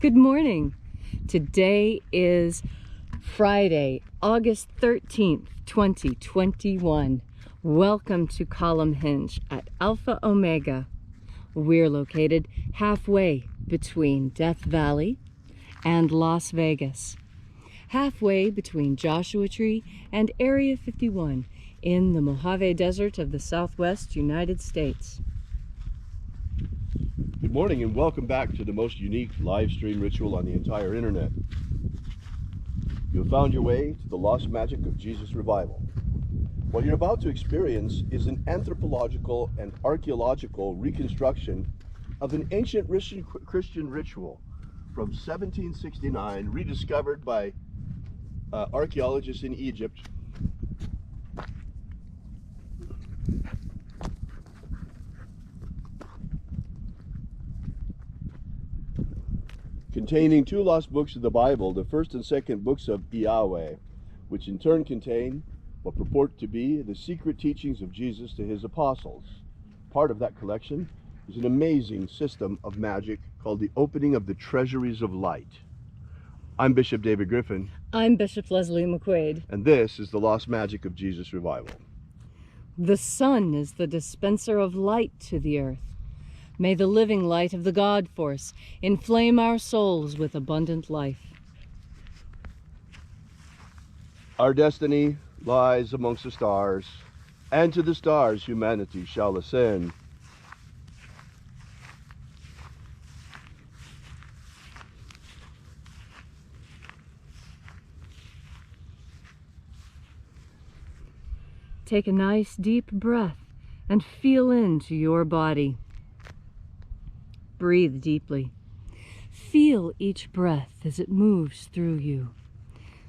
Good morning. Today is Friday, August 13th, 2021. Welcome to Column Hinge at Alpha Omega. We're located halfway between Death Valley and Las Vegas. Halfway between Joshua Tree and Area 51 in the Mojave Desert of the Southwest United States. Good morning and welcome back to the most unique live stream ritual on the entire internet. You have found your way to the lost magic of Jesus Revival. What you're about to experience is an anthropological and archaeological reconstruction of an ancient Christian ritual from 1769, rediscovered by archaeologists in Egypt. Containing two lost books of the Bible, the first and second books of Yahweh, which in turn contain what purport to be the secret teachings of Jesus to his apostles. Part of that collection is an amazing system of magic called the opening of the treasuries of light. I'm Bishop David Griffin. I'm Bishop Leslie McQuade. And this is the lost magic of Jesus Revival. The sun is the dispenser of light to the earth. May the living light of the God Force inflame our souls with abundant life. Our destiny lies amongst the stars, and to the stars humanity shall ascend. Take a nice deep breath and feel into your body. Breathe deeply. Feel each breath as it moves through you.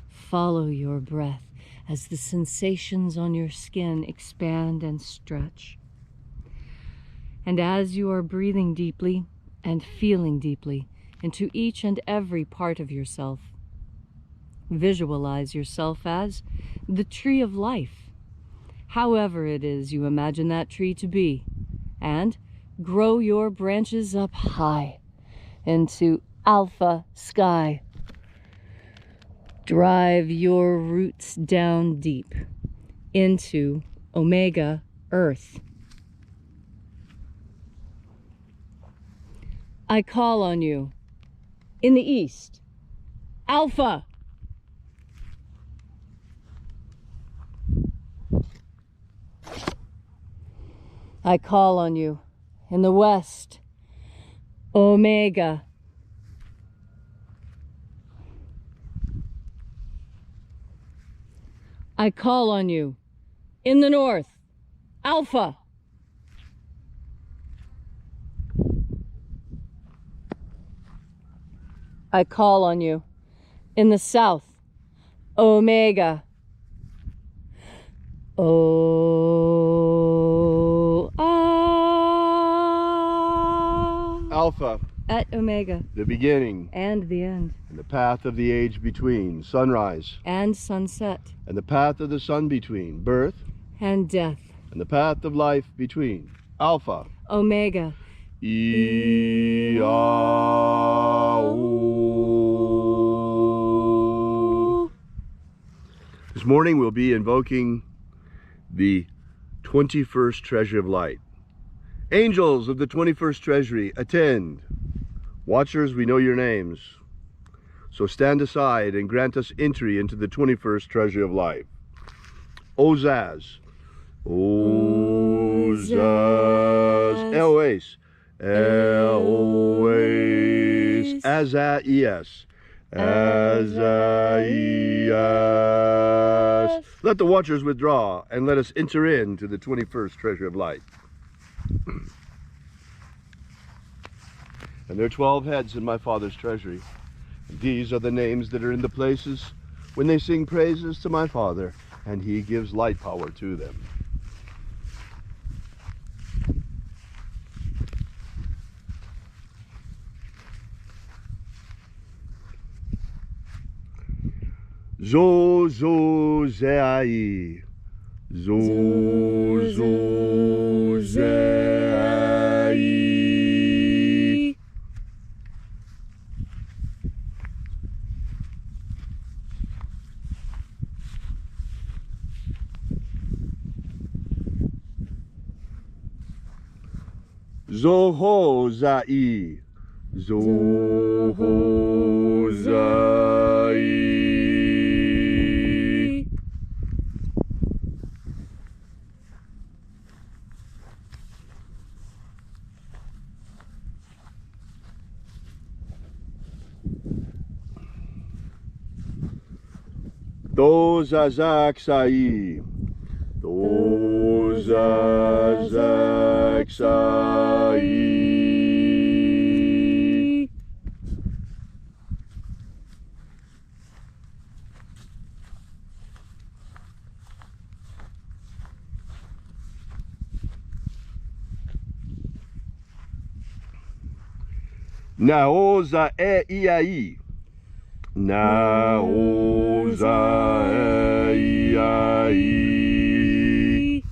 Follow your breath as the sensations on your skin expand and stretch. And as you are breathing deeply and feeling deeply into each and every part of yourself, visualize yourself as the tree of life, however it is you imagine that tree to be, and grow your branches up high into alpha sky. Drive your roots down deep into omega earth. I call on you in the east, alpha. I call on you in the west, omega. I call on you in the north, alpha. I call on you in the south, omega. Alpha. At omega. The beginning. And the end. And the path of the age between. Sunrise. And sunset. And the path of the sun between. Birth. And death. And the path of life between. Alpha. Omega. This morning we'll be invoking the 21st Treasury of Light. Angels of the 21st Treasury, attend. Watchers, we know your names. So stand aside and grant us entry into the 21st Treasury of Life. Ozaz. Ozaz. Eloes. Eloes. Azaias. Azaias. Let the watchers withdraw and let us enter into the 21st Treasury of Light. And there are 12 heads in my Father's treasury. And these are the names that are in the places when they sing praises to my Father, and he gives light power to them. Zo zo zeai. Zo zo zeai. Zohozai. Zohozai. Dozazaksai. Dozazaksai. Naoza e iai. Naoza e iai.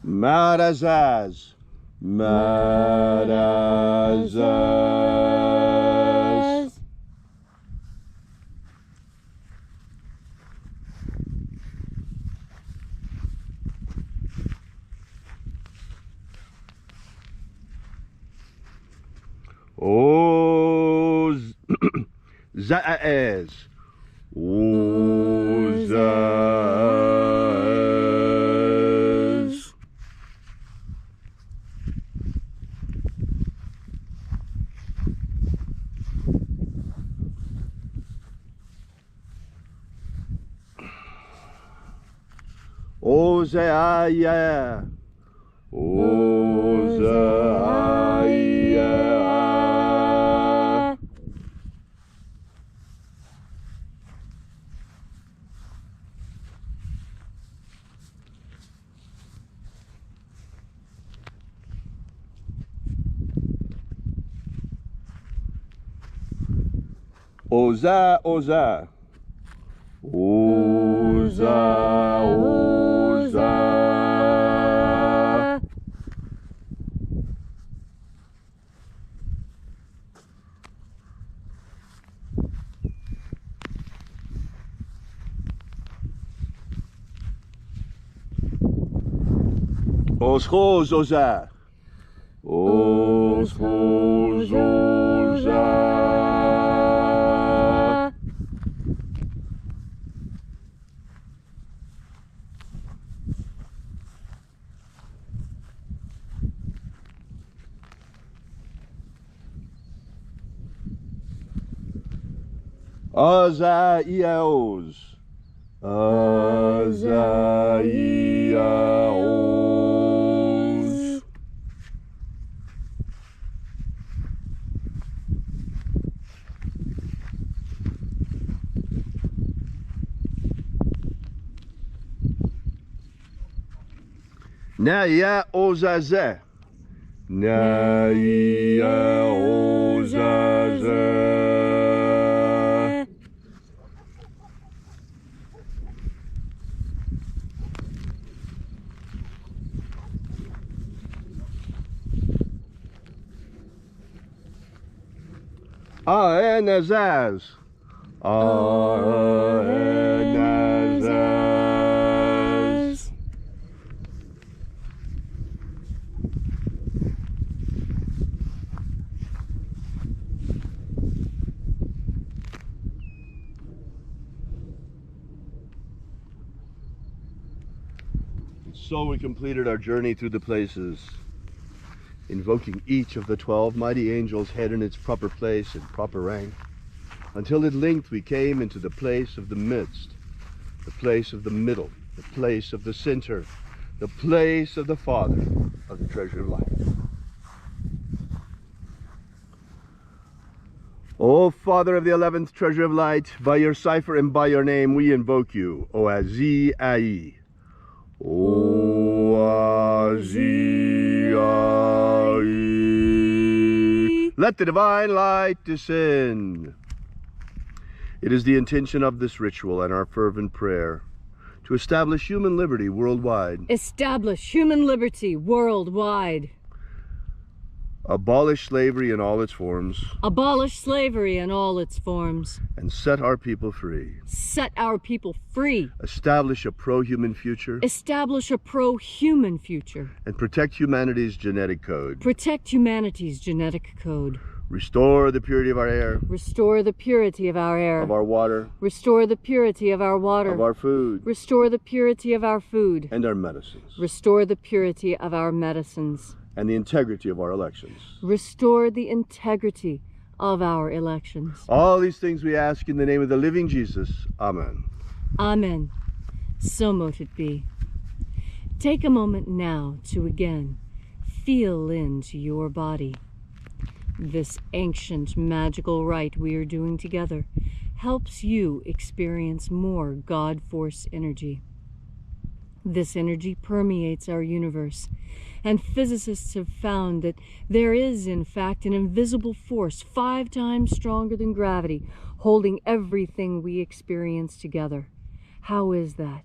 Marazaz. Marazaz. Oz Zaaz. Ozaz. Ozaia. Ozaia. Oza, oza. Oza, oza. Oshoz, oza. Oshoz, oza. Azaiaos. Azaiaos. Naya ozaze. Naya ozaze. Aenazaz. Aenazaz. So we completed our journey through the places, invoking each of the 12 mighty angels' head in its proper place and proper rank, until at length we came into the place of the midst, the place of the middle, the place of the center, the place of the Father of the treasure of life. O Father of the 11th treasure of light, by your cipher and by your name we invoke you, O Azi Ai. O Azi Ai. Let the divine light descend. It is the intention of this ritual and our fervent prayer to establish human liberty worldwide. Establish human liberty worldwide. abolish slavery in all its forms, abolish slavery in all its forms, and set our people free. set our people free, Establish a pro-human future, establish a pro-human future, and protect humanity's genetic code. protect humanity's genetic code, Restore the purity of our air, restore the purity of our air, of our water, restore the purity of our water, of our food, restore the purity of our food, and our medicines, restore the purity of our medicines, and the integrity of our elections. restore the integrity of our elections. All these things we ask in the name of the living Jesus. Amen. Amen. So mote it be. Take a moment now to again feel into your body. This ancient magical rite we are doing together helps you experience more God Force energy. This energy permeates our universe, and physicists have found that there is, in fact, an invisible force 5 times stronger than gravity, holding everything we experience together. How is that?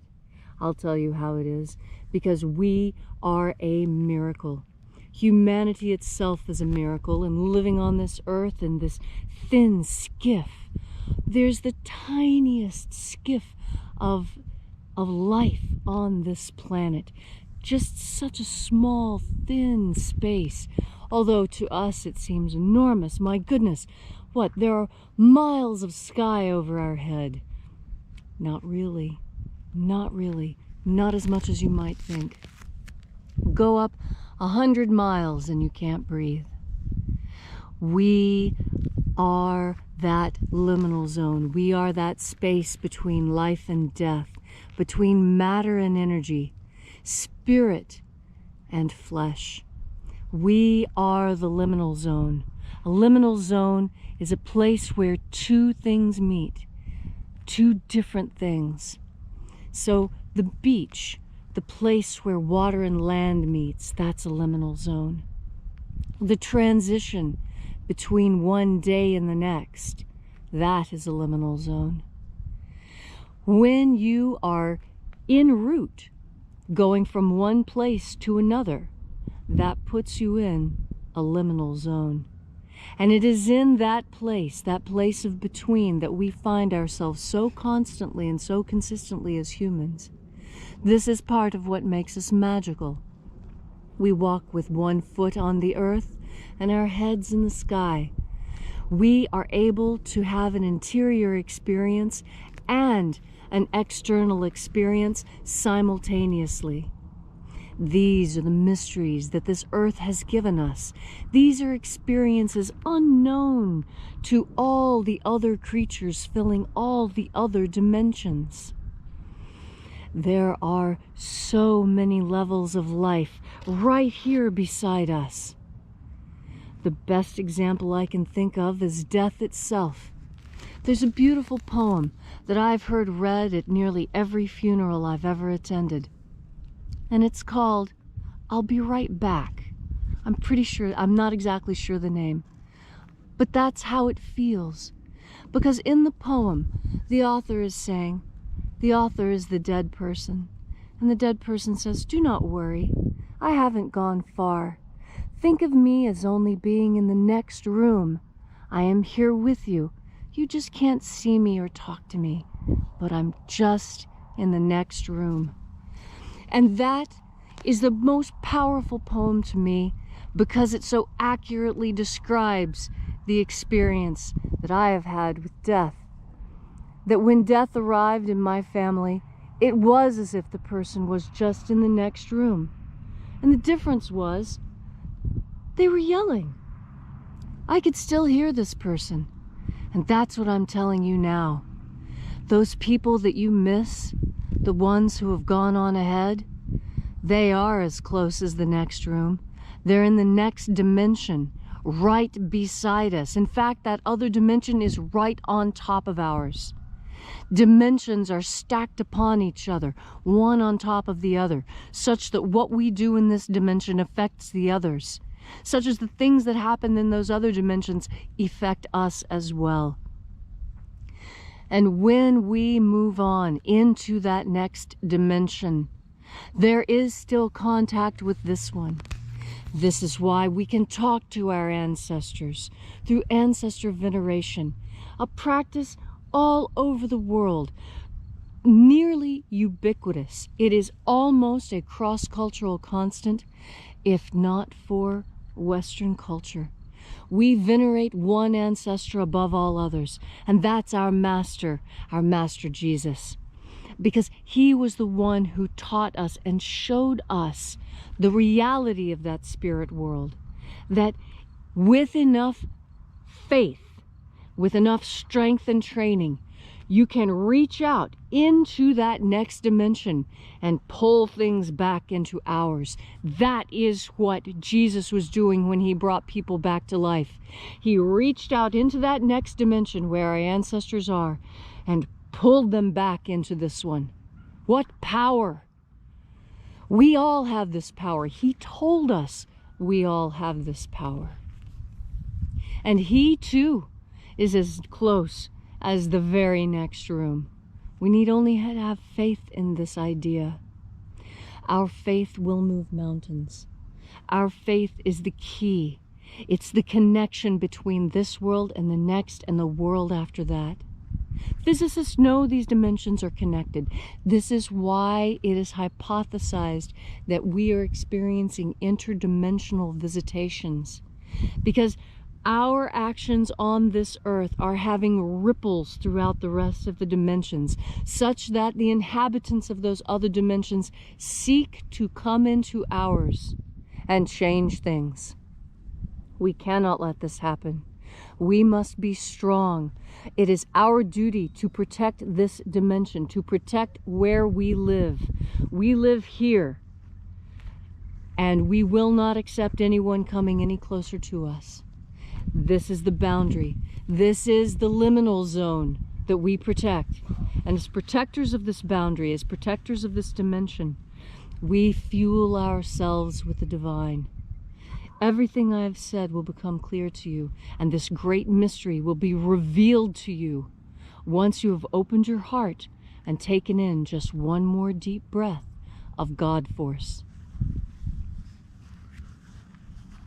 I'll tell you how it is. Because we are a miracle. Humanity itself is a miracle, and living on this earth in this thin skiff, there's the tiniest skiff of life on this planet. Just such a small, thin space. Although to us it seems enormous. My goodness, what, there are miles of sky over our head. Not really. Not really. Not as much as you might think. Go up 100 miles and you can't breathe. We are that liminal zone. We are that space between life and death, between matter and energy, spirit and flesh. We are the liminal zone. A liminal zone is a place where 2 things meet, 2 different things. So the beach, the place where water and land meets, that's a liminal zone. The transition between one day and the next, that is a liminal zone. When you are en route, going from one place to another, that puts you in a liminal zone. And it is in that place of between, that we find ourselves so constantly and so consistently as humans. This is part of what makes us magical. We walk with 1 foot on the earth and our heads in the sky. We are able to have an interior experience and an external experience simultaneously. These are the mysteries that this earth has given us. These are experiences unknown to all the other creatures filling all the other dimensions. There are so many levels of life right here beside us. The best example I can think of is death itself. There's a beautiful poem that I've heard read at nearly every funeral I've ever attended. And it's called, I'll Be Right Back. I'm not exactly sure the name. But that's how it feels. Because in the poem, the author is saying, the author is the dead person. And the dead person says, do not worry. I haven't gone far. Think of me as only being in the next room. I am here with you. You just can't see me or talk to me. But I'm just in the next room. And that is the most powerful poem to me because it so accurately describes the experience that I have had with death. That when death arrived in my family, it was as if the person was just in the next room. And the difference was, they were yelling. I could still hear this person. And that's what I'm telling you now. Those people that you miss, the ones who have gone on ahead, they are as close as the next room. They're in the next dimension, right beside us. In fact, that other dimension is right on top of ours. Dimensions are stacked upon each other, one on top of the other, such that what we do in this dimension affects the others, such as the things that happen in those other dimensions affect us as well. And when we move on into that next dimension, there is still contact with this one. This is why we can talk to our ancestors through ancestor veneration, a practice all over the world, nearly ubiquitous. It is almost a cross-cultural constant, if not for Western culture. We venerate one ancestor above all others, and that's our Master Jesus. Because he was the one who taught us and showed us the reality of that spirit world. That with enough faith, with enough strength and training, you can reach out into that next dimension and pull things back into ours. That is what Jesus was doing when he brought people back to life. He reached out into that next dimension where our ancestors are and pulled them back into this one. What power! We all have this power. He told us we all have this power. And he too is as close as the very next room. We need only have faith in this idea. Our faith will move mountains. Our faith is the key. It's the connection between this world and the next and the world after that. Physicists know these dimensions are connected. This is why it is hypothesized that we are experiencing interdimensional visitations. Because our actions on this earth are having ripples throughout the rest of the dimensions, such that the inhabitants of those other dimensions seek to come into ours and change things. We cannot let this happen. We must be strong. It is our duty to protect this dimension, to protect where we live. We live here, and we will not accept anyone coming any closer to us. This is the boundary. This is the liminal zone that we protect. And as protectors of this boundary, as protectors of this dimension, we fuel ourselves with the divine. Everything I have said will become clear to you, and this great mystery will be revealed to you once you have opened your heart and taken in just one more deep breath of God force.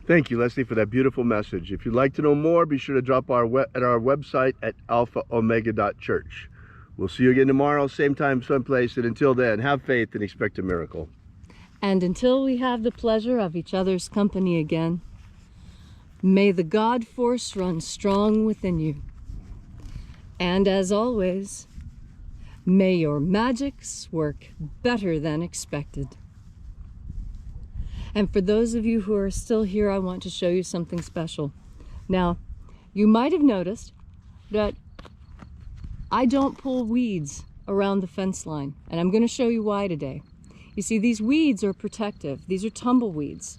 Thank you, Leslie, for that beautiful message. If you'd like to know more, be sure to drop at our website at alphaomega.church. We'll see you again tomorrow, same time, same place, and until then, have faith and expect a miracle. And until we have the pleasure of each other's company again, may the God force run strong within you. And as always, may your magics work better than expected. And for those of you who are still here, I want to show you something special. Now, you might have noticed that I don't pull weeds around the fence line, and I'm going to show you why today. You see, these weeds are protective. These are tumbleweeds.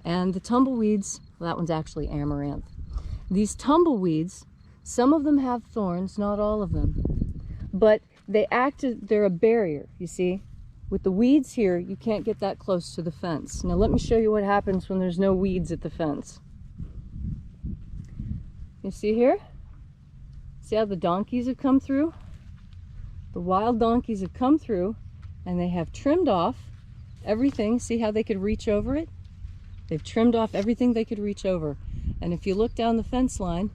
And the tumbleweeds, well, that one's actually amaranth. These tumbleweeds, some of them have thorns, not all of them. But they're a barrier, you see. With the weeds here, you can't get that close to the fence. Now let me show you what happens when there's no weeds at the fence. You see here? See how the donkeys have come through? The wild donkeys have come through and they have trimmed off everything. See how they could reach over it? They've trimmed off everything they could reach over. And if you look down the fence line,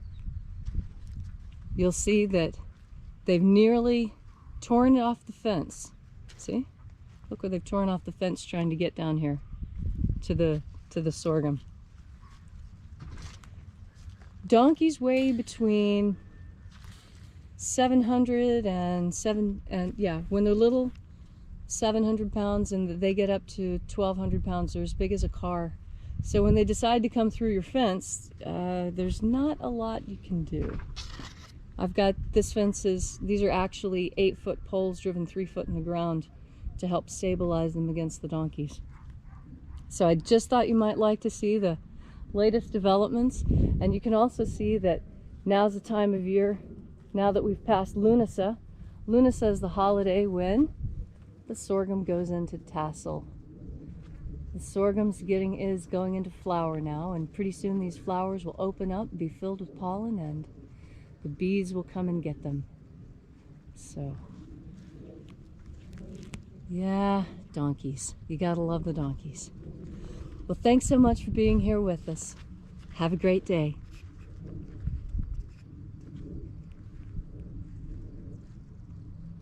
you'll see that they've nearly torn off the fence. See? Look where they've torn off the fence trying to get down here to the sorghum. Donkeys weigh between 700 and yeah, when they're little, 700 pounds, and they get up to 1,200 pounds. They're as big as a car. So when they decide to come through your fence, there's not a lot you can do. I've got these are actually 8-foot poles driven 3 foot in the ground to help stabilize them against the donkeys. So I just thought you might like to see the latest developments, and you can also see that now's the time of year, now that we've passed Lunasa. Lunasa is the holiday when the sorghum goes into tassel. The sorghum's is going into flower now, and pretty soon these flowers will open up, be filled with pollen, and the bees will come and get them. So yeah, donkeys. You gotta love the donkeys. Well, Well, thanks so much for being here with us. Have a great day.